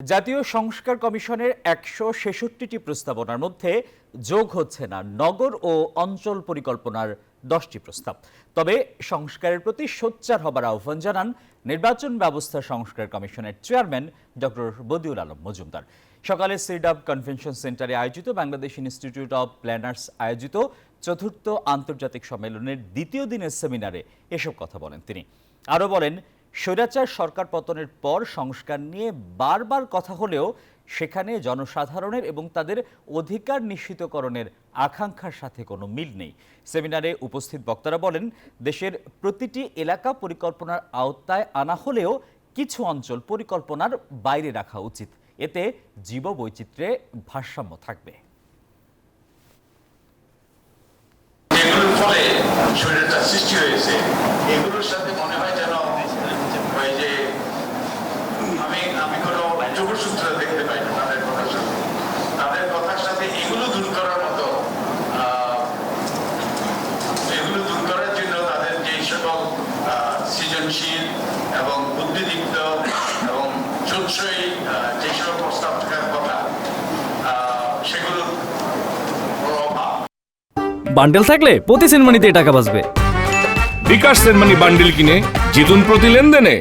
জাতীয় সংস্কার কমিশনের ১৬৬টি প্রস্তাবনার মধ্যে যোগ হচ্ছে না নগর ও অঞ্চল পরিকল্পনার 10টি প্রস্তাব। তবে সংস্কারের প্রতি সোচ্চার হবার আহ্বান জানান নির্বাচন ব্যবস্থা সংস্কার কমিশনের চেয়ারম্যান ডক্টর বদিউল আলম মজুমদার। সকালে সিরডাব কনভেনশন সেন্টারে আয়োজিত বাংলাদেশ ইনস্টিটিউট অব প্ল্যানার্স আয়োজিত চতুর্থ আন্তর্জাতিক সম্মেলনের দ্বিতীয় দিনের সেমিনারে এসব কথা বলেন তিনি। আরও বলেন, স্বৈরাচার সরকার পতনের পর সংস্কার নিয়ে বারবার কথা হলেও সেখানে জনসাধারণের এবং তাদের অধিকার নিশ্চিতকরণের আকাঙ্ক্ষার সাথে কোনো মিল নেই। সেমিনারে উপস্থিত বক্তারা বলেন, দেশের প্রতিটি এলাকা পরিকল্পনার আওতায় আনা হলেও কিছু অঞ্চল পরিকল্পনার বাইরে রাখা উচিত। এতে জীববৈচিত্র্যে ভারসাম্য থাকবে। এগুলোর ফলে শরীরটা সৃষ্টি হয়েছে, এগুলোর সাথে মনে হয় যেন ওই যে আমি কোনো যোগসূত্র দেখতে পাই না তাদের কথার সাথে এগুলো দূর করার মতো, এগুলো দূর করার জন্য তাদের যে সকল সৃজনশীল এবং বুদ্ধিদীপ্ত এবং চুনসই যে সকল প্রস্তাব থাকার কথা সেগুলো অভাব। বান্ডেল থাকলে প্রতি সেনমানিতে টাকা বাঁচবে। বিকাশ সেনমানি বান্ডেল কিনে জিতুন প্রতি লেনদেনে।